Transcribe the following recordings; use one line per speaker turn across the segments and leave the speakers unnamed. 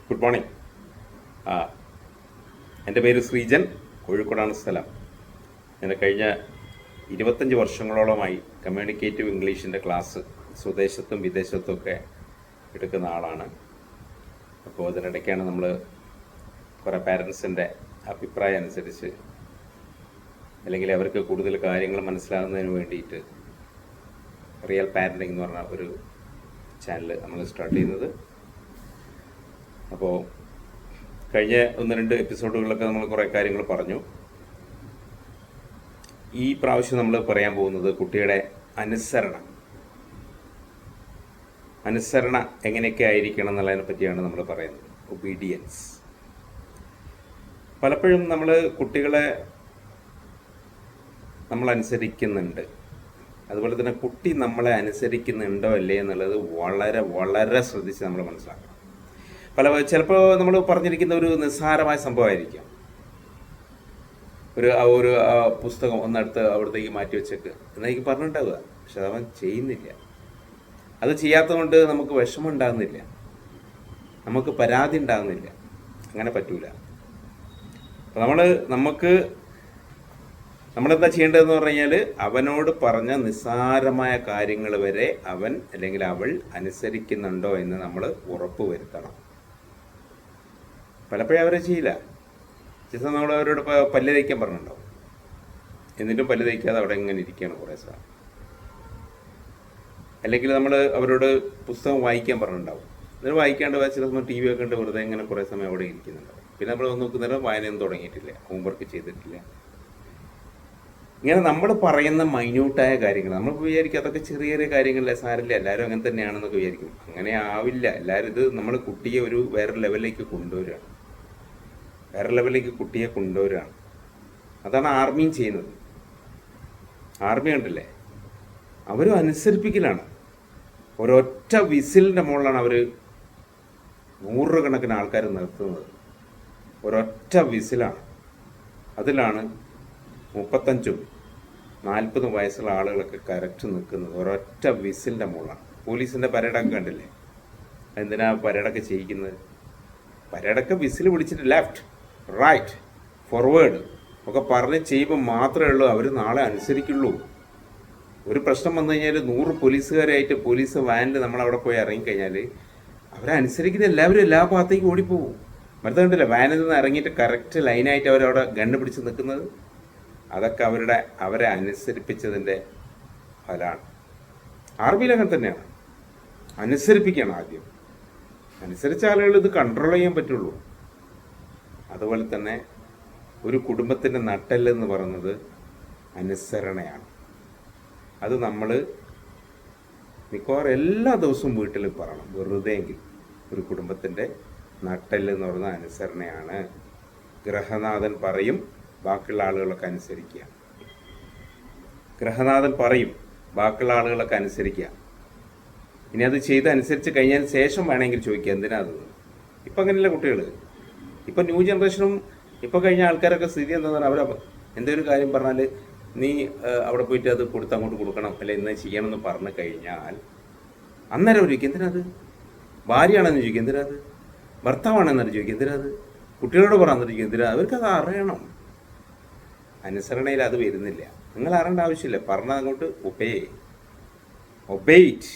Good morning. ആ എൻ്റെ പേര് ശ്രീജൻ, കോഴിക്കോടാണ് സ്ഥലം. ഞാൻ കഴിഞ്ഞ 25 വർഷങ്ങളോളമായി കമ്മ്യൂണിക്കേറ്റീവ് ഇംഗ്ലീഷിൻ്റെ ക്ലാസ് സ്വദേശത്തും വിദേശത്തും ഒക്കെ എടുക്കുന്ന ആളാണ്. അപ്പോൾ അതിനിടയ്ക്കാണ് നമ്മൾ കുറേ പാരൻസിൻ്റെ അഭിപ്രായം അനുസരിച്ച്, അല്ലെങ്കിൽ അവർക്ക് കൂടുതൽ കാര്യങ്ങൾ മനസ്സിലാകുന്നതിന് വേണ്ടിയിട്ട് റിയൽ പാരൻറ്റിംഗ് എന്ന് പറഞ്ഞ ഒരു ചാനൽ നമ്മൾ സ്റ്റാർട്ട് ചെയ്യുന്നത്. അപ്പോൾ കഴിഞ്ഞ 1-2 എപ്പിസോഡുകളിലൊക്കെ നമ്മൾ കുറേ കാര്യങ്ങൾ പറഞ്ഞു. ഈ പ്രാവശ്യം നമ്മൾ പറയാൻ പോകുന്നത് കുട്ടിയുടെ അനുസരണ എങ്ങനെയൊക്കെ ആയിരിക്കണം എന്നുള്ളതിനെ പറ്റിയാണ് നമ്മൾ പറയുന്നത്. ഒബീഡിയൻസ്. പലപ്പോഴും നമ്മൾ കുട്ടികളെ നമ്മൾ അനുസരിക്കുന്നുണ്ട്, അതുപോലെ തന്നെ കുട്ടി നമ്മളെ അനുസരിക്കുന്നുണ്ടോ അല്ലേ എന്നുള്ളത് വളരെ വളരെ ശ്രദ്ധിച്ച് നമ്മൾ മനസ്സിലാക്കണം. ചിലപ്പോൾ നമ്മൾ പറഞ്ഞിരിക്കുന്ന ഒരു നിസ്സാരമായ സംഭവമായിരിക്കാം. ഒരു പുസ്തകം ഒന്നെടുത്ത് അവിടത്തേക്ക് മാറ്റി വെച്ചേക്ക് എന്നെനിക്ക് പറഞ്ഞിട്ടുണ്ടാവുക, പക്ഷെ അവൻ ചെയ്യുന്നില്ല. അത് ചെയ്യാത്തതുകൊണ്ട് നമുക്ക് വിഷമം ഉണ്ടാകുന്നില്ല, നമുക്ക് പരാതി ഉണ്ടാകുന്നില്ല. അങ്ങനെ പറ്റൂല. അപ്പോൾ നമ്മളെന്താ ചെയ്യേണ്ടതെന്ന് പറഞ്ഞു കഴിഞ്ഞാൽ, അവനോട് പറഞ്ഞ നിസ്സാരമായ കാര്യങ്ങൾ വരെ അവൻ അല്ലെങ്കിൽ അവൾ അനുസരിക്കുന്നുണ്ടോ എന്ന് നമ്മൾ ഉറപ്പ് വരുത്തണം. പലപ്പോഴും അവരെ ചെയ്യില്ല. ചിലപ്പോൾ നമ്മൾ അവരോട് പല്ല് തേക്കാൻ പറഞ്ഞിട്ടുണ്ടാവും, എന്നിട്ടും പല്ല് തേക്കാതെ അവിടെ ഇങ്ങനെ ഇരിക്കുകയാണ് കുറേ സമയം. അല്ലെങ്കിൽ നമ്മൾ അവരോട് പുസ്തകം വായിക്കാൻ പറഞ്ഞിട്ടുണ്ടാവും, എന്നിട്ട് വായിക്കാണ്ട് ചില സമയം TV ഒക്കെ ഉണ്ട് വെറുതെ ഇങ്ങനെ കുറേ സമയം അവിടെ ഇരിക്കുന്നുണ്ടാവും. പിന്നെ നമ്മൾ നോക്കുന്നേരം വായനയൊന്നും തുടങ്ങിയിട്ടില്ല, ഹോംവർക്ക് ചെയ്തിട്ടില്ല. ഇങ്ങനെ നമ്മൾ പറയുന്ന മൈന്യൂട്ടായ കാര്യങ്ങൾ നമ്മൾ വിചാരിക്കും അതൊക്കെ ചെറിയ ചെറിയ കാര്യങ്ങളല്ലേ, സാരമില്ല, എല്ലാവരും അങ്ങനെ തന്നെയാണെന്നൊക്കെ വിചാരിക്കും. അങ്ങനെ ആവില്ല. എല്ലാവരും ഇത് നമ്മൾ കുട്ടിയെ വേറെ ലെവലിലേക്ക് കൊണ്ടുവരികയാണ്. അതാണ് ആർമിയും ചെയ്യുന്നത്. ആർമി കണ്ടില്ലേ, അവരും അനുസരിപ്പിക്കലാണ്. ഒരൊറ്റ വിസിലിൻ്റെ മുകളിലാണ് അവർ 100 കണക്കിന് ആൾക്കാർ നിർത്തുന്നത്. ഒരൊറ്റ വിസിലാണ്. അതിലാണ് 35-40 വയസ്സുള്ള ആളുകളൊക്കെ കറക്റ്റ് നിൽക്കുന്നത്. ഒരൊറ്റ വിസിലിൻ്റെ മുകളിലാണ്. പോലീസിൻ്റെ പരേഡൊക്കെ കണ്ടില്ലേ, എന്തിനാ പരേഡൊക്കെ ചെയ്യിക്കുന്നത്? പരേഡൊക്കെ വിസിൽ പിടിച്ചിട്ട് ലെഫ്റ്റ്, റൈറ്റ്, ഫോർവേഡ് ഒക്കെ പറഞ്ഞ് ചെയ്യുമ്പോൾ മാത്രമേ ഉള്ളൂ അവർ നാളെ അനുസരിക്കുള്ളൂ. ഒരു പ്രശ്നം വന്നു കഴിഞ്ഞാൽ 100 പോലീസുകാരായിട്ട് പോലീസ് വാനിൽ നമ്മളവിടെ പോയി ഇറങ്ങിക്കഴിഞ്ഞാൽ അവരെ അനുസരിക്കുന്ന എല്ലാവരും എല്ലാ ഭാഗത്തേക്ക് ഓടിപ്പോവും. മറ്റേ കണ്ടില്ല, വാനിൽ നിന്ന് ഇറങ്ങിയിട്ട് കറക്റ്റ് ലൈനായിട്ട് അവരവിടെ ഗണ്ണ് പിടിച്ച് നിൽക്കുന്നത്. അതൊക്കെ അവരെ അനുസരിപ്പിച്ചതിൻ്റെ ഫലമാണ്. ആർമിയിൽ അങ്ങനെ തന്നെയാണ്. അനുസരിപ്പിക്കണം ആദ്യം. അനുസരിച്ച ആളുകൾ ഇത് കൺട്രോൾ ചെയ്യാൻ പറ്റുള്ളൂ. അതുപോലെ തന്നെ ഒരു കുടുംബത്തിൻ്റെ നട്ടെല്ലെന്ന് പറയുന്നത് അനുസരണയാണ്. അത് നമ്മൾ മിക്കവാറും എല്ലാ ദിവസവും വീട്ടിൽ പറയണം, വെറുതെയെങ്കിൽ. ഒരു കുടുംബത്തിൻ്റെ നട്ടെല്ലെന്ന് പറയുന്നത് അനുസരണയാണ്. ഗൃഹനാഥൻ പറയും, ബാക്കിയുള്ള ആളുകളൊക്കെ അനുസരിക്കുക. ഗൃഹനാഥൻ പറയും, ബാക്കിയുള്ള ആളുകളൊക്കെ അനുസരിക്കുക. ഇനി അത് അനുസരിച്ച് കഴിഞ്ഞതിന് ശേഷം വേണമെങ്കിൽ ചോദിക്കുക എന്തിനാ അത്. ഇപ്പം അങ്ങനെയല്ല കുട്ടികൾ. ഇപ്പം ന്യൂ ജനറേഷനും ഇപ്പോൾ കഴിഞ്ഞ ആൾക്കാരൊക്കെ സ്ഥിതി എന്താണെന്ന് പറഞ്ഞാൽ, എന്തെങ്കിലും കാര്യം പറഞ്ഞാൽ നീ അവിടെ പോയിട്ട് അത് അങ്ങോട്ട് കൊടുക്കണം, അല്ലെ ഇന്ന് ചെയ്യണമെന്ന് പറഞ്ഞു കഴിഞ്ഞാൽ അന്നേരം അവർ ചോദിക്കും എന്തിനാത്. ഭാര്യയാണെന്ന് ചോദിക്കും എന്തിനാത്. ഭർത്താവാണെന്നു ചോദിക്കും എന്തിനാത്. കുട്ടികളോട് പറയാൻ ചോദിക്കും എന്തിനാ. അവർക്കത് അറിയണം. അനുസരണയിൽ അത് വരുന്നില്ല. നിങ്ങൾ അറിയേണ്ട ആവശ്യമില്ല. പറഞ്ഞാൽ അങ്ങോട്ട് ഒബേറ്റ്.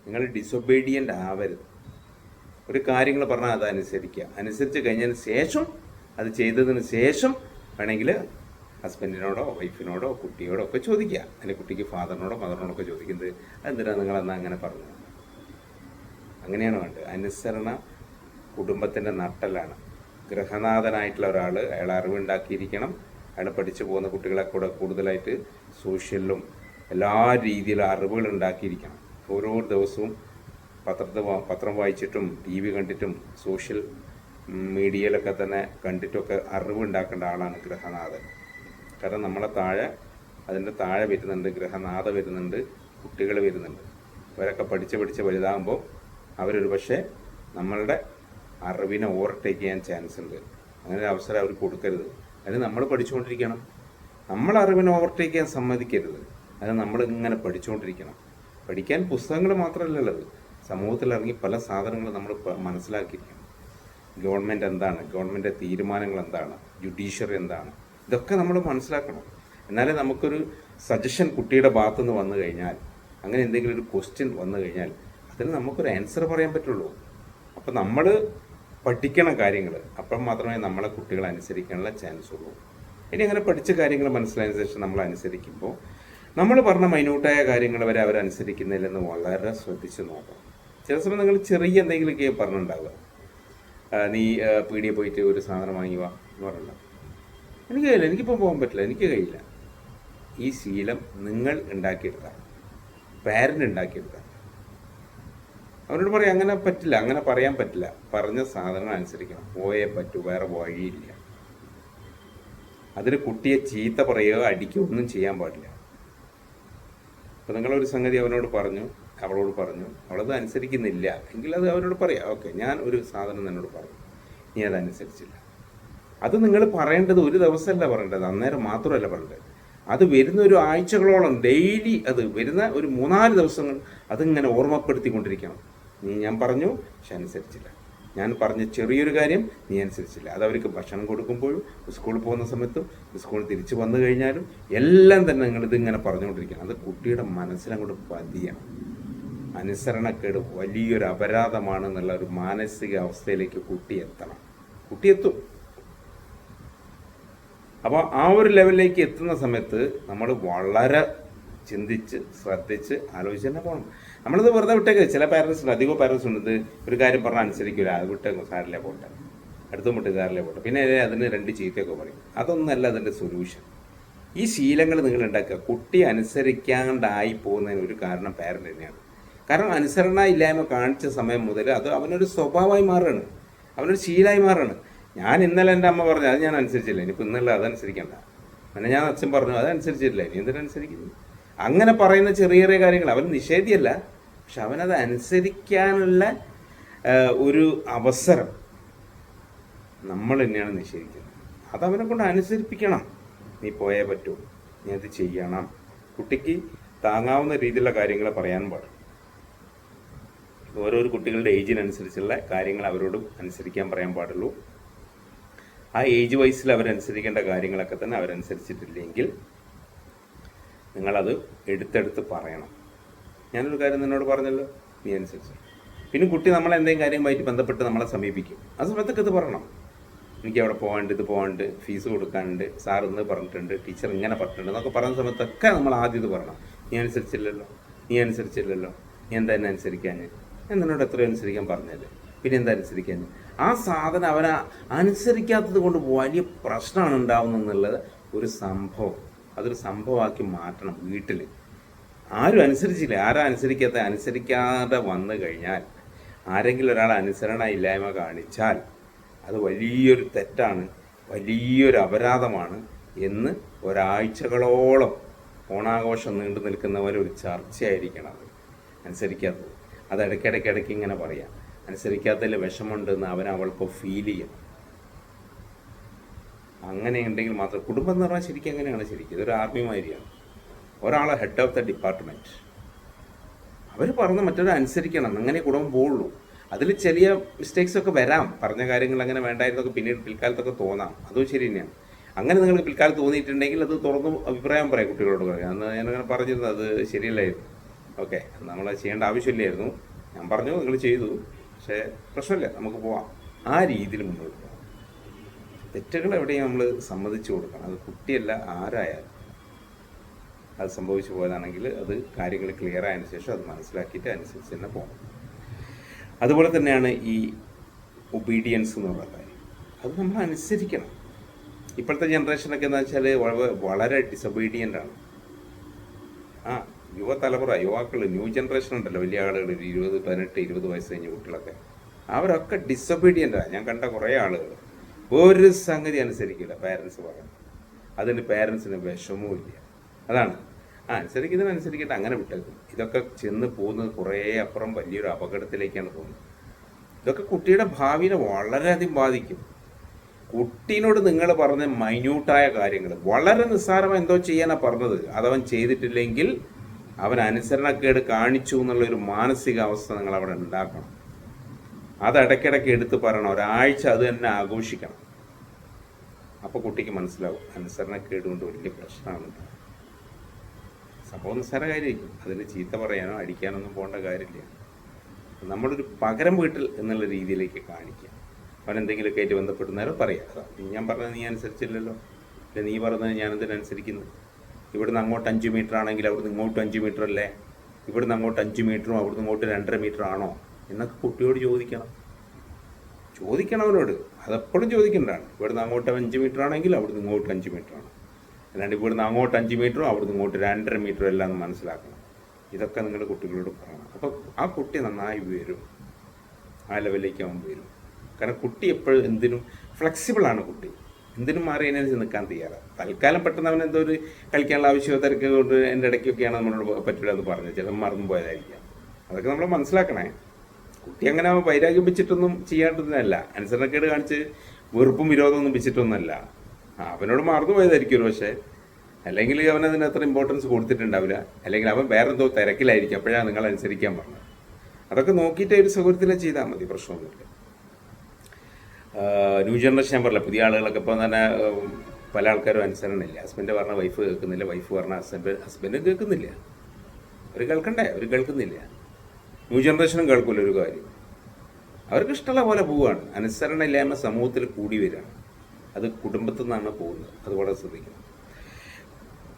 നിങ്ങൾ ഡിസൊബീഡിയൻ്റ് ആവരുത്. ഒരു കാര്യങ്ങൾ പറഞ്ഞാൽ അത് അനുസരിക്കുക. അനുസരിച്ച് കഴിഞ്ഞതിന് ശേഷം, അത് ചെയ്തതിന് ശേഷം വേണമെങ്കിൽ ഹസ്ബൻഡിനോടോ വൈഫിനോടോ കുട്ടിയോടോ ഒക്കെ ചോദിക്കുക. അല്ലെങ്കിൽ കുട്ടിക്ക് ഫാദറിനോടോ മദറിനോടോ ഒക്കെ ചോദിക്കുന്നത് എന്തിനാണ് നിങ്ങളെന്നാ അങ്ങനെ പറഞ്ഞത്. അങ്ങനെയാണ് വേണ്ടത്. അനുസരണ കുടുംബത്തിൻ്റെ നട്ടെല്ലാണ്. ഗൃഹനാഥനായിട്ടുള്ള ഒരാൾ, അയാൾ അറിവുണ്ടാക്കിയിരിക്കണം. അയാൾ പഠിച്ചു പോകുന്ന കുട്ടികളെ കൂടെ കൂടുതലായിട്ട് സോഷ്യലിലും എല്ലാ രീതിയിലും അറിവുകൾ ഉണ്ടാക്കിയിരിക്കണം. ഓരോ ദിവസവും പത്രം വായിച്ചിട്ടും TV കണ്ടിട്ടും സോഷ്യൽ മീഡിയയിലൊക്കെ തന്നെ കണ്ടിട്ടൊക്കെ അറിവുണ്ടാക്കേണ്ട ആളാണ് ഗൃഹനാഥൻ. കാരണം അതിൻ്റെ താഴെ വരുന്നുണ്ട് ഗൃഹനാഥ വരുന്നുണ്ട്, കുട്ടികൾ വരുന്നുണ്ട്. അവരൊക്കെ പഠിച്ച് വലുതാകുമ്പോൾ അവരൊരു പക്ഷേ നമ്മളുടെ അറിവിനെ ഓവർടേക്ക് ചെയ്യാൻ ചാൻസ് ഉണ്ട്. അങ്ങനെ ഒരു അവസരം അവർ കൊടുക്കരുത്. അതിന് നമ്മൾ പഠിച്ചുകൊണ്ടിരിക്കണം. നമ്മൾ അറിവിനെ ഓവർടേക്ക് ചെയ്യാൻ സമ്മതിക്കരുത്. അത് നമ്മളിങ്ങനെ പഠിച്ചുകൊണ്ടിരിക്കണം. പഠിക്കാൻ പുസ്തകങ്ങൾ മാത്രമല്ല ഉള്ളത്, സമൂഹത്തിലിറങ്ങി പല സാധനങ്ങളും നമ്മൾ മനസ്സിലാക്കിയിരിക്കണം. ഗവൺമെൻറ് എന്താണ്, ഗവൺമെൻറ് തീരുമാനങ്ങൾ എന്താണ്, ജുഡീഷ്യറി എന്താണ്, ഇതൊക്കെ നമ്മൾ മനസ്സിലാക്കണം. എന്നാലേ നമുക്കൊരു സജഷൻ കുട്ടിയുടെ ഭാഗത്തു നിന്ന് വന്നു കഴിഞ്ഞാൽ, അങ്ങനെ എന്തെങ്കിലും ഒരു ക്വസ്റ്റ്യൻ വന്നു കഴിഞ്ഞാൽ അതിന് നമുക്കൊരു ആൻസർ പറയാൻ പറ്റുള്ളൂ. അപ്പോൾ നമ്മൾ പഠിക്കണ കാര്യങ്ങൾ അപ്പം മാത്രമേ നമ്മളെ കുട്ടികളെ അനുസരിക്കാനുള്ള ചാൻസ് ഉള്ളൂ. ഇനി അങ്ങനെ പഠിച്ച കാര്യങ്ങൾ മനസ്സിലായതിനു ശേഷം നമ്മൾ അനുസരിക്കുമ്പോൾ നമ്മൾ പറഞ്ഞ മൈന്യൂട്ടായ കാര്യങ്ങൾ വരെ അവരനുസരിക്കുന്നില്ലെന്ന് വളരെ ശ്രദ്ധിച്ച് നോക്കണം. ചില സമയം നിങ്ങൾ ചെറിയ എന്തെങ്കിലുമൊക്കെ പറഞ്ഞിട്ടുണ്ടാവുക, നീ പീടിയെ പോയിട്ട് ഒരു സാധനം വാങ്ങി വാ എന്ന് പറഞ്ഞില്ല. എനിക്ക് കഴിയില്ല, എനിക്കിപ്പോൾ പോകാൻ പറ്റില്ല, എനിക്ക് കഴിയില്ല. ഈ ശീലം നിങ്ങൾ ഉണ്ടാക്കിയെടുക്കാം, പാരൻ്റ് ഉണ്ടാക്കിയെടുക്കാം. അവരോട് പറയാം അങ്ങനെ പറ്റില്ല, അങ്ങനെ പറയാൻ പറ്റില്ല, പറഞ്ഞ സാധനങ്ങൾ അനുസരിക്കണം, പോയേ പറ്റൂ, വേറെ വഴിയില്ല. അതിന് കുട്ടിയെ ചീത്ത പറയുകയോ അടിക്കുകയോ ഒന്നും ചെയ്യാൻ പാടില്ല. അപ്പോൾ നിങ്ങളൊരു സംഗതി അവനോട് പറഞ്ഞു, അവളോട് പറഞ്ഞു, അവളത് അനുസരിക്കുന്നില്ല എങ്കിൽ അത് അവരോട് പറയാം, ഓക്കെ ഞാൻ ഒരു സാധനം നിന്നോട് പറഞ്ഞു, നീ അതനുസരിച്ചില്ല. അത് നിങ്ങൾ പറയേണ്ടത് ഒരു ദിവസമല്ല പറയേണ്ടത്, അന്നേരം മാത്രമല്ല പറയേണ്ടത്. അത് വരുന്ന ഒരു ആഴ്ചകളോളം ഡെയിലി, അത് വരുന്ന ഒരു 3-4 ദിവസങ്ങൾ അതിങ്ങനെ ഓർമ്മപ്പെടുത്തിക്കൊണ്ടിരിക്കണം. ഞാൻ പറഞ്ഞു പക്ഷെ അനുസരിച്ചില്ല, ഞാൻ പറഞ്ഞ ചെറിയൊരു കാര്യം നീ അനുസരിച്ചില്ല. അത് അവർക്ക് ഭക്ഷണം കൊടുക്കുമ്പോഴും സ്കൂളിൽ പോകുന്ന സമയത്തും സ്കൂളിൽ തിരിച്ചു വന്നു കഴിഞ്ഞാലും എല്ലാം തന്നെ നിങ്ങളിതിങ്ങനെ പറഞ്ഞുകൊണ്ടിരിക്കണം. അത് കുട്ടിയുടെ മനസ്സിലങ്ങോട്ട് പതിയണം. അനുസരണക്കേട് വലിയൊരു അപരാധമാണെന്നുള്ള ഒരു മാനസിക അവസ്ഥയിലേക്ക് കുട്ടി എത്തണം. കുട്ടി എത്തും. അപ്പോൾ ആ ഒരു ലെവലിലേക്ക് എത്തുന്ന സമയത്ത് നമ്മൾ വളരെ ചിന്തിച്ച് ശ്രദ്ധിച്ച് ആലോചിച്ച് തന്നെ പോകണം. നമ്മളിത് വെറുതെ വിട്ടേക്ക്. ചില പാരൻസ്, അധികം പാരൻസ് ഉണ്ട്, ഇത് ഒരു കാര്യം പറഞ്ഞാൽ അനുസരിക്കില്ല, അത് വിട്ടേക്കും, സാറിലെ പോട്ടെ, അടുത്തും വിട്ട് സാറിലെ പോട്ടെ, പിന്നെ അതിന് 2 ചീത്തയൊക്കെ പറയും. അതൊന്നല്ല അതിൻ്റെ സൊല്യൂഷൻ. ഈ ശീലങ്ങൾ നിങ്ങൾ ഉണ്ടാക്കുക. കുട്ടി അനുസരിക്കാണ്ടായി പോകുന്നതിന് ഒരു കാരണം പാരൻ്റ് തന്നെയാണ്. കാരണം അനുസരണ ഇല്ലായ്മ കാണിച്ച സമയം മുതൽ അത് അവനൊരു സ്വഭാവമായി മാറുകയാണ്, അവനൊരു ശീലമായി മാറുകയാണ്. ഞാൻ ഇന്നലെ എൻ്റെ അമ്മ പറഞ്ഞു, അത് ഞാൻ അനുസരിച്ചില്ല, ഇനിയിപ്പോൾ ഇന്നല്ല അതനുസരിക്കണ്ട. പിന്നെ ഞാൻ അച്ഛൻ പറഞ്ഞു, അതനുസരിച്ചില്ല, ഇനി എന്തിനനുസരിക്കുന്നു? അങ്ങനെ പറയുന്ന ചെറിയ ചെറിയ കാര്യങ്ങൾ അവൻ നിഷേധിയല്ല, പക്ഷെ അവനത് അനുസരിക്കാനുള്ള ഒരു അവസരം നമ്മൾ തന്നെയാണ് നിഷേധിക്കുന്നത്. അതവനെ കൊണ്ട് അനുസരിപ്പിക്കണം. നീ പോയേ പറ്റൂ, നീ അത് ചെയ്യണം. കുട്ടിക്ക് താങ്ങാവുന്ന രീതിയിലുള്ള കാര്യങ്ങൾ പറയാൻ പാടും. ഓരോരോ കുട്ടികളുടെ ഏജിനനുസരിച്ചുള്ള കാര്യങ്ങൾ അവരോട് അനുസരിക്കാൻ പറയാൻ പാടുള്ളൂ. ആ ഏജ് വൈസിൽ അവരനുസരിക്കേണ്ട കാര്യങ്ങളൊക്കെ തന്നെ അവരനുസരിച്ചിട്ടില്ലെങ്കിൽ നിങ്ങളത് എടുത്തെടുത്ത് പറയണം. ഞാനൊരു കാര്യം നിന്നോട് പറഞ്ഞല്ലോ, നീ അനുസരിച്ചു. പിന്നെ കുട്ടി നമ്മളെന്തെങ്കിലും കാര്യവുമായിട്ട് ബന്ധപ്പെട്ട് നമ്മളെ സമീപിക്കും. ആ സമയത്തൊക്കെ ഇത് പറയണം. എനിക്ക് അവിടെ പോകാണ്ട്, ഇത് പോകാണ്ട്, ഫീസ് കൊടുക്കാനുണ്ട്, സാർ ഇന്ന് പറഞ്ഞിട്ടുണ്ട്, ടീച്ചർ ഇങ്ങനെ പറഞ്ഞിട്ടുണ്ട് എന്നൊക്കെ പറയുന്ന സമയത്തൊക്കെ നമ്മൾ ആദ്യം ഇത് പറയണം. നീ അനുസരിച്ചില്ലല്ലോ, നീ അനുസരിച്ചില്ലല്ലോ, നീ എന്താ എന്നെ അനുസരിക്കാൻ? ഞാൻ നിന്നോട് എത്രയോ അനുസരിക്കാൻ പറഞ്ഞല്ലേ, പിന്നെ എന്താ അനുസരിക്കാൻ? ആ സാധനം അവനെ അനുസരിക്കാത്തത് കൊണ്ട് വലിയ പ്രശ്നമാണ് ഉണ്ടാവുന്നതെന്നുള്ളത് ഒരു സംഭവം. അതൊരു സംഭവമാക്കി മാറ്റണം. വീട്ടിൽ ആരും അനുസരിച്ചില്ല, ആരാ അനുസരിക്കാതെ വന്നു കഴിഞ്ഞാൽ, ആരെങ്കിലും ഒരാൾ അനുസരണ ഇല്ലായ്മ കാണിച്ചാൽ അത് വലിയൊരു തെറ്റാണ്, വലിയൊരു അപരാധമാണ് എന്ന് ഒരാഴ്ചകളോളം ഓണാഘോഷം നീണ്ടു നിൽക്കുന്നവരെ ഒരു ചർച്ചയായിരിക്കണം. അത് അനുസരിക്കാത്തത് അത് ഇടയ്ക്കിടയ്ക്ക് ഇങ്ങനെ പറയാം. അനുസരിക്കാത്തതിൽ വിഷമമുണ്ടെന്ന് അവൾക്കോ ഫീൽ ചെയ്യും. അങ്ങനെ ഉണ്ടെങ്കിൽ മാത്രം കുടുംബം എന്ന് പറഞ്ഞാൽ ശരിക്കും അങ്ങനെയാണ്. ശരിക്കും ഇതൊരു ആർമി മാതിരിയാണ്. ഒരാളെ ഹെഡ് ഓഫ് ദ ഡിപ്പാർട്ട്മെൻറ്റ്, അവർ പറഞ്ഞ മറ്റൊരു അനുസരിക്കണം, അങ്ങനെ കുടുംബം പോവുള്ളൂ. അതിൽ ചെറിയ മിസ്റ്റേക്സ് ഒക്കെ വരാം, പറഞ്ഞ കാര്യങ്ങൾ അങ്ങനെ വേണ്ടായിരുന്നൊക്കെ പിന്നീട് പിൽക്കാലത്തൊക്കെ തോന്നാം, അതും ശരി തന്നെയാണ്. അങ്ങനെ നിങ്ങൾക്ക് പിൽക്കാലത്ത് തോന്നിയിട്ടുണ്ടെങ്കിൽ അത് തുറന്ന് അഭിപ്രായം പറയാം കുട്ടികളോട് പറയാം. അന്ന് ഞാനങ്ങനെ പറഞ്ഞിരുന്നു, അത് ശരിയല്ലായിരുന്നു, ഓക്കെ നമ്മളത് ചെയ്യേണ്ട ആവശ്യമില്ലായിരുന്നു, ഞാൻ പറഞ്ഞു നിങ്ങൾ ചെയ്തു, പക്ഷേ പ്രശ്നമില്ല, നമുക്ക് പോവാം. ആ രീതിയിൽ മുന്നോട്ട് പോകാം. തെറ്റുകൾ എവിടെയും നമ്മൾ സമ്മതിച്ചു കൊടുക്കണം. അത് കുട്ടിയല്ല, ആരായാലും അത് സംഭവിച്ചു പോയതാണെങ്കിൽ അത് കാര്യങ്ങൾ ക്ലിയർ ആയതിനു ശേഷം അത് മനസ്സിലാക്കിയിട്ട് അനുസരിച്ച് തന്നെ പോകണം. അതുപോലെ തന്നെയാണ് ഈ ഒബീഡിയൻസ് എന്നുള്ള കാര്യം. അത് നമ്മൾ അനുസരിക്കണം. ഇപ്പോഴത്തെ ജനറേഷനൊക്കെ എന്താ വെച്ചാൽ വളരെ ഡിസൊബീഡിയൻ്റ് ആണ്. യുവതലമുറ, യുവാക്കൾ, ന്യൂ ജനറേഷൻ ഉണ്ടല്ലോ, വലിയ ആളുകൾ, 20, 18, 20 വയസ്സ് കഴിഞ്ഞ കുട്ടികളൊക്കെ, അവരൊക്കെ ഡിസൊബീഡിയൻ്റാണ്. ഞാൻ കണ്ട കുറേ ആളുകൾ ഒരു സംഗതി അനുസരിക്കില്ല, പാരൻസ് പറയും. അതിന് പാരൻസിന് വിഷമവും ഇല്ല. അതാണ് അനുസരിക്കുന്നതിനനുസരിക്കട്ടെ, അങ്ങനെ വിട്ടേക്കും. ഇതൊക്കെ ചെന്ന് പോകുന്നത് കുറേ അപ്പുറം വലിയൊരു അപകടത്തിലേക്കാണ് പോകുന്നത്. ഇതൊക്കെ കുട്ടിയുടെ ഭാവിനെ വളരെയധികം ബാധിക്കും. കുട്ടീനോട് നിങ്ങൾ പറഞ്ഞ മൈന്യൂട്ടായ കാര്യങ്ങൾ, വളരെ നിസ്സാരമായി എന്തോ ചെയ്യാനാണ് പറഞ്ഞത്, അതവൻ ചെയ്തിട്ടില്ലെങ്കിൽ അവൻ അനുസരണക്കേട് കാണിച്ചു എന്നുള്ളൊരു മാനസികാവസ്ഥ നിങ്ങൾ അവിടെ ഉണ്ടാക്കണം. അത് ഇടയ്ക്കിടയ്ക്ക് എടുത്ത് പറയണം. ഒരാഴ്ച അത് തന്നെ ആഘോഷിക്കണം. അപ്പോൾ കുട്ടിക്ക് മനസ്സിലാവും അനുസരണക്കേട് കൊണ്ട് വലിയ പ്രശ്നമാണ്. സംഭവം നിസ്സാര കാര്യമായിരിക്കും. അതിന് ചീത്ത പറയാനോ അടിക്കാനൊന്നും പോകേണ്ട കാര്യമില്ല. നമ്മളൊരു പകരം വീട്ടിൽ എന്നുള്ള രീതിയിലേക്ക് കാണിക്കുക. അവൻ എന്തെങ്കിലുമൊക്കെ ആയിട്ട് ബന്ധപ്പെടുന്നേരം പറയാം, ഞാൻ പറഞ്ഞത് നീ അനുസരിച്ചില്ലല്ലോ, അല്ലെ നീ പറഞ്ഞത് ഞാനെന്തിനനുസരിക്കുന്നു, ഇവിടുന്ന് അങ്ങോട്ട് 5 മീറ്റർ ആണെങ്കിൽ അവിടുന്ന് ഇങ്ങോട്ട് 5 മീറ്റർ അല്ലേ, ഇവിടുന്ന് അങ്ങോട്ട് 5 മീറ്ററും അവിടുന്ന് ഇങ്ങോട്ട് 2.5 മീറ്റർ ആണോ എന്നൊക്കെ കുട്ടിയോട് ചോദിക്കണം അവനോട്. അതെപ്പോഴും ചോദിക്കേണ്ടതാണ്. ഇവിടുന്ന് അങ്ങോട്ട് 5 മീറ്റർ ആണെങ്കിൽ അവിടുന്ന് ഇങ്ങോട്ട് 5 മീറ്റർ ആണ്, അല്ലാണ്ട് ഇവിടുന്ന് അങ്ങോട്ട് 5 മീറ്ററും അവിടുന്ന് ഇങ്ങോട്ട് 2.5 മീറ്ററും എല്ലാം എന്ന് മനസ്സിലാക്കണം. ഇതൊക്കെ നിങ്ങൾ കുട്ടികളോട് പറയണം. അപ്പോൾ ആ കുട്ടി നന്നായി വരും, ആ ലെവലിലേക്ക് അവൻ വരും. കാരണം കുട്ടി എപ്പോഴും എന്തിനും ഫ്ലെക്സിബിളാണ്. കുട്ടി എന്തിനും മാറി അതിനനുസരിച്ച് നിൽക്കാൻ തയ്യാറാണ്. തൽക്കാലം പെട്ടെന്ന് അവൻ എന്തോ ഒരു കളിക്കാനുള്ള ആവശ്യമോ തിരക്ക് കൊണ്ട് എൻ്റെ ഇടയ്ക്കൊക്കെയാണ് നമ്മളോട് പറ്റില്ല എന്ന് പറഞ്ഞത്, ചിലപ്പോൾ മറന്നു പോയതായിരിക്കാം. അതൊക്കെ നമ്മൾ മനസ്സിലാക്കണേ. കുട്ടി അങ്ങനെ വൈരാഗ്യം വെച്ചിട്ടൊന്നും ചെയ്യാണ്ടതല്ല, അനുസരണക്കേട് കാണിച്ച് വെറുപ്പും വിരോധമൊന്നും വെച്ചിട്ടൊന്നുമല്ല. അവനോട് മറന്നു പോയതായിരിക്കും ഒരു പക്ഷേ, അല്ലെങ്കിൽ അവനതിന് അത്ര ഇമ്പോർട്ടൻസ് കൊടുത്തിട്ടുണ്ടാവില്ല, അല്ലെങ്കിൽ അവൻ വേറെന്തോ തിരക്കിലായിരിക്കും, അപ്പോഴാണ് നിങ്ങൾ അനുസരിക്കാൻ പറഞ്ഞത്. അതൊക്കെ നോക്കിയിട്ട് ഒരു സൗകര്യത്തിലെ ചെയ്താൽ മതി, പ്രശ്നമൊന്നുമില്ല. ന്യൂ ജനറേഷൻ ഞാൻ പറഞ്ഞില്ല, പുതിയ ആളുകളൊക്കെ ഇപ്പം തന്നെ പല ആൾക്കാരും അനുസരണമില്ല. ഹസ്ബൻഡ് പറഞ്ഞ വൈഫ് കേൾക്കുന്നില്ല, വൈഫ് പറഞ്ഞ ഹസ്ബൻഡ് കേൾക്കുന്നില്ല. അവർ കേൾക്കണ്ടേ, അവർ കേൾക്കുന്നില്ല. ന്യൂ ജനറേഷനും കേൾക്കില്ല ഒരു കാര്യം. അവർക്ക് ഇഷ്ടമുള്ള പോലെ പോവുകയാണ്. അനുസരണയില്ലായ്മ സമൂഹത്തിൽ കൂടി വരികയാണ്. അത് കുടുംബത്തിൽ നിന്നാണ് പോകുന്നത്. അതുപോലെ ശ്രദ്ധിക്കണം.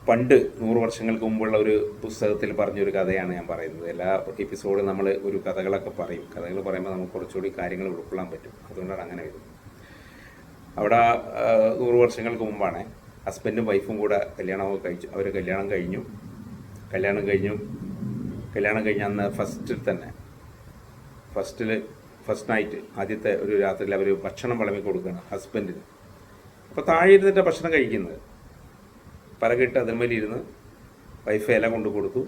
പണ്ട് 100 വർഷങ്ങൾക്ക് മുമ്പുള്ള ഒരു പുസ്തകത്തിൽ പറഞ്ഞൊരു കഥയാണ് ഞാൻ പറയുന്നത്. എല്ലാ എപ്പിസോഡും നമ്മൾ ഒരു കഥകളൊക്കെ പറയും. കഥകൾ പറയുമ്പോൾ നമുക്ക് കുറച്ചുകൂടി കാര്യങ്ങൾ ഉൾക്കൊള്ളാൻ പറ്റും. അതുകൊണ്ടാണ് അങ്ങനെ വരുന്നത്. അവിടെ 100 വർഷങ്ങൾക്ക് മുമ്പാണ് ഹസ്ബൻഡും വൈഫും കൂടെ കല്യാണമൊക്കെ കഴിച്ചു. അവർ കല്യാണം കഴിഞ്ഞ് അന്ന് ഫസ്റ്റ് നൈറ്റ് ആദ്യത്തെ ഒരു രാത്രിയിൽ അവർ ഭക്ഷണം വിളമ്പി കൊടുക്കുകയാണ് ഹസ്ബൻഡിന്. അപ്പോൾ താഴെ ഇരുന്നിട്ട് ഭക്ഷണം കഴിക്കുന്നത്. പലകിട്ട് അതിന്മേലിരുന്ന് വൈഫ് ഇല കൊണ്ട് കൊടുത്തു.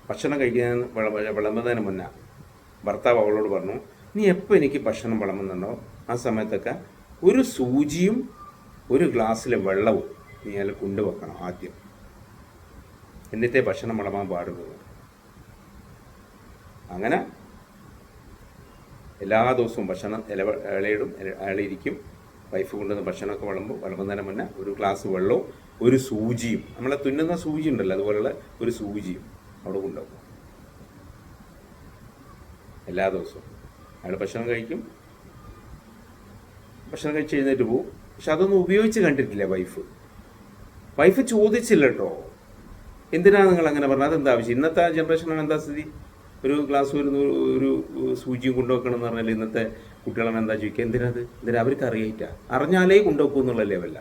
ഭക്ഷണം കഴിക്കുന്നതിന് വിളമ്പുന്നതിന് മുന്നേ ഭർത്താവ് അവളോട് പറഞ്ഞു, നീ എപ്പോൾ എനിക്ക് ഭക്ഷണം വിളമ്പുന്നുണ്ടോ ആ സമയത്തൊക്കെ ഒരു സൂചിയും ഒരു ഗ്ലാസ്സിലെ വെള്ളവും നീ അതിൽ കൊണ്ടുവെക്കണം ആദ്യം, എന്നിട്ടേ ഭക്ഷണം വിളമ്പാൻ പാടുള്ളൂ. അങ്ങനെ എല്ലാ ദിവസവും ഭക്ഷണം ഇലയിടിക്കും. വൈഫ് കൊണ്ടുവന്ന് ഭക്ഷണമൊക്കെ വിളമ്പുന്നതിന് മുന്നേ ഒരു ഗ്ലാസ് വെള്ളവും ഒരു സൂചിയും, നമ്മളെ തുന്നുന്ന സൂചി ഉണ്ടല്ലോ അതുപോലുള്ള ഒരു സൂചിയും അവിടെ കൊണ്ടുപോകും എല്ലാ ദിവസവും. അയാൾ ഭക്ഷണം കഴിക്കും, ഭക്ഷണം കഴിച്ച് എഴുന്നേറ്റ് പോവും. പക്ഷെ അതൊന്നും ഉപയോഗിച്ച് കണ്ടിട്ടില്ല വൈഫ് ചോദിച്ചില്ല കേട്ടോ, എന്തിനാണ് നിങ്ങൾ അങ്ങനെ പറഞ്ഞത്, അതെന്താ ആവശ്യം? ഇന്നത്തെ ജനറേഷനാണ് എന്താ സ്ഥിതി, ഒരു ഗ്ലാസ് ഒരു സൂചിയും കൊണ്ടുവെക്കണം എന്ന് പറഞ്ഞാൽ ഇന്നത്തെ കുട്ടികളാണ് എന്താ ചോദിക്കുക, എന്തിനാ അവർക്ക് അറിയില്ല, അറിഞ്ഞാലേ കൊണ്ടുവെക്കൂ എന്നുള്ള ലെവല്ല.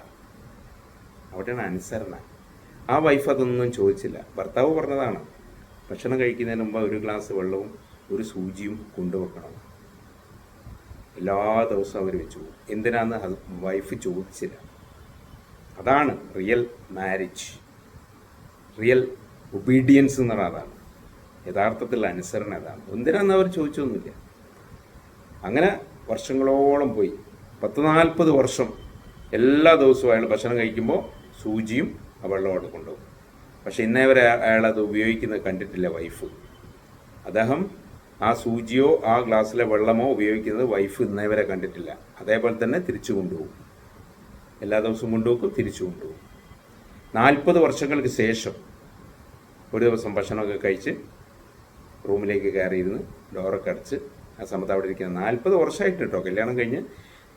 അവിടെയാണ് അനുസരണ. ആ വൈഫ് അതൊന്നും ചോദിച്ചില്ല. ഭർത്താവ് പറഞ്ഞതാണ് ഭക്ഷണം കഴിക്കുന്നതിന് മുമ്പ് ഒരു ഗ്ലാസ് വെള്ളവും ഒരു സൂചിയും കൊണ്ടുവെക്കണം. എല്ലാ ദിവസവും അവർ വെച്ചു പോകും. എന്തിനാന്ന് വൈഫ് ചോദിച്ചില്ല. അതാണ് റിയൽ മാരേജ്, റിയൽ ഒബീഡിയൻസ് എന്ന് പറഞ്ഞാൽ അതാണ്. യഥാർത്ഥത്തിൽ അനുസരണ അതാണ്. എന്തിനാന്ന് അവർ ചോദിച്ചൊന്നുമില്ല. അങ്ങനെ വർഷങ്ങളോളം പോയി. 40 വർഷം എല്ലാ ദിവസവും അയാൾ ഭക്ഷണം കഴിക്കുമ്പോൾ സൂചിയും ആ വെള്ളമോട് കൊണ്ടുപോകും. പക്ഷെ ഇന്നേ വരെ അയാളത് ഉപയോഗിക്കുന്നത് കണ്ടിട്ടില്ല വൈഫ്. അദ്ദേഹം ആ സൂചിയോ ആ ഗ്ലാസ്സിലെ വെള്ളമോ ഉപയോഗിക്കുന്നത് വൈഫ് ഇന്നേ വരെ കണ്ടിട്ടില്ല. അതേപോലെ തന്നെ തിരിച്ചു കൊണ്ടുപോകും. എല്ലാ ദിവസവും കൊണ്ടുപോകും, തിരിച്ചു കൊണ്ടുപോകും. 40 വർഷങ്ങൾക്ക് ശേഷം ഒരു ദിവസം ഭക്ഷണമൊക്കെ കഴിച്ച് റൂമിലേക്ക് കയറിയിരുന്ന് ഡോറൊക്കെ അടച്ച് ആ സമയത്ത് അവിടെ ഇരിക്കുന്നത്. 40 വർഷമായിട്ട് കേട്ടോ, കല്യാണം കഴിഞ്ഞ്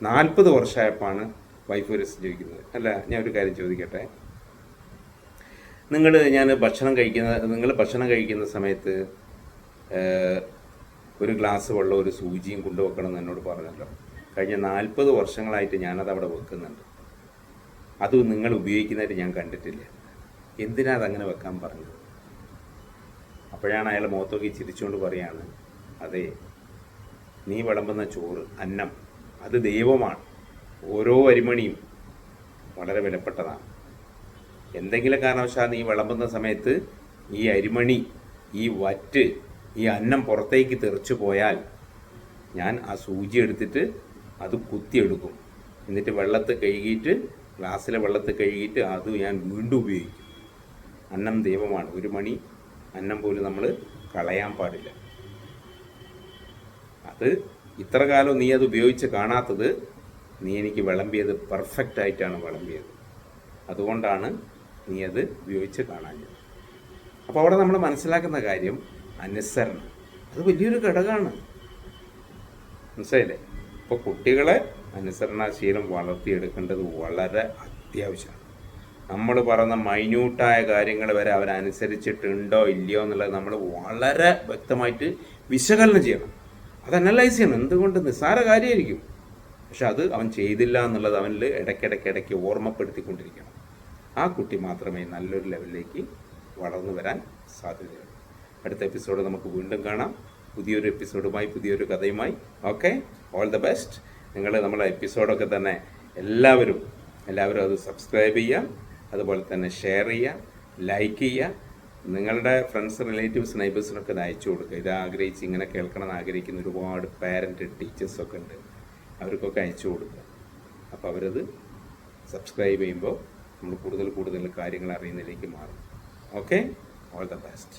40 വർഷമായപ്പോഴാണ് വൈഫ് രസിച്ചിരിക്കുന്നത്. അല്ല, ഞാൻ ഒരു കാര്യം ചോദിക്കട്ടെ, നിങ്ങൾ ഭക്ഷണം കഴിക്കുന്ന സമയത്ത് ഒരു ഗ്ലാസ് വെള്ളം ഒരു സൂചിയും കൊണ്ടുവെക്കണം എന്ന് എന്നോട് പറഞ്ഞല്ലോ. കഴിഞ്ഞ 40 വർഷങ്ങളായിട്ട് ഞാനത് അവിടെ വെക്കുന്നുണ്ട്. അത് നിങ്ങൾ ഉപയോഗിക്കുന്നതായിട്ട് ഞാൻ കണ്ടിട്ടില്ല. എന്തിനാ അതങ്ങനെ വെക്കാൻ പറഞ്ഞത്? അപ്പോഴാണ് അയാൾ മുഖത്തോക്കി ചിരിച്ചുകൊണ്ട് പറയാണ്, അതെ, നീ വിളമ്പുന്ന ചോറ്, അന്നം, അത് ദൈവമാണ്. ഓരോ അരിമണിയും വളരെ വിലപ്പെട്ടതാണ്. എന്തെങ്കിലും കാരണവശാൽ നീ വിളമ്പുന്ന സമയത്ത് ഈ അരിമണി, ഈ വറ്റ്, ഈ അന്നം പുറത്തേക്ക് തെറിച്ചു പോയാൽ ഞാൻ ആ സൂചി എടുത്തിട്ട് അത് കുത്തിയെടുക്കും. എന്നിട്ട് ഗ്ലാസ്സിലെ വെള്ളത്തിൽ കഴുകിയിട്ട് അത് ഞാൻ വീണ്ടും ഉപയോഗിക്കും. അന്നം ദൈവമാണ്. ഒരു മണി അന്നം പോലും നമ്മൾ കളയാൻ പാടില്ല. അത് ഇത്ര കാലം നീ അത് ഉപയോഗിച്ച് കാണാത്തത് നീ എനിക്ക് വിളമ്പിയത് പെർഫെക്റ്റ് ആയിട്ടാണ് വിളമ്പിയത്. അതുകൊണ്ടാണ് നീ അത് ഉപയോഗിച്ച് കാണാഞ്ഞത്. അപ്പോൾ അവിടെ നമ്മൾ മനസ്സിലാക്കുന്ന കാര്യം അനുസരണം, അത് വലിയൊരു ഘടകമാണ്. മനസ്സിലായില്ലേ? അപ്പോൾ കുട്ടികളെ അനുസരണശീലം വളർത്തിയെടുക്കേണ്ടത് വളരെ അത്യാവശ്യമാണ്. നമ്മൾ പറയുന്ന മൈന്യൂട്ടായ കാര്യങ്ങൾ വരെ അവരനുസരിച്ചിട്ടുണ്ടോ ഇല്ലയോ എന്നുള്ളത് നമ്മൾ വളരെ വ്യക്തമായിട്ട് വിശകലനം ചെയ്യണം. അത് അനലൈസ് ചെയ്യണം. എന്തുകൊണ്ട് നിസ്സാര കാര്യമായിരിക്കും, പക്ഷെ അത് അവൻ ചെയ്തില്ല എന്നുള്ളത് അവനിൽ ഇടയ്ക്കിടയ്ക്ക് ഓർമ്മപ്പെടുത്തിക്കൊണ്ടിരിക്കണം. ആ കുട്ടി മാത്രമേ നല്ലൊരു ലെവലിലേക്ക് വളർന്നു വരാൻ സാധ്യതയുള്ളൂ. അടുത്ത എപ്പിസോഡ് നമുക്ക് വീണ്ടും കാണാം, പുതിയൊരു എപ്പിസോഡുമായി, പുതിയൊരു കഥയുമായി. Okay, all the best. നിങ്ങൾ നമ്മളെ എപ്പിസോഡൊക്കെ തന്നെ എല്ലാവരും അത് സബ്സ്ക്രൈബ് ചെയ്യുക, അതുപോലെ തന്നെ ഷെയർ ചെയ്യുക, ലൈക്ക് ചെയ്യുക. നിങ്ങളുടെ ഫ്രണ്ട്സ്, റിലേറ്റീവ്സ്, നൈബേഴ്സിനൊക്കെ ഇത് അയച്ചു കൊടുക്കുക. ഇത് ആഗ്രഹിച്ച് ഇങ്ങനെ കേൾക്കണമെന്ന് ആഗ്രഹിക്കുന്ന ഒരുപാട് പാരൻറ്റ്, ടീച്ചേഴ്സൊക്കെ ഉണ്ട്. അവർക്കൊക്കെ അയച്ചു കൊടുക്കുക. അപ്പോൾ അവരത് സബ്സ്ക്രൈബ് ചെയ്യുമ്പോൾ നമ്മൾ കൂടുതൽ കാര്യങ്ങൾ അറിയുന്നതിലേക്ക് മാറും. Okay, all the best.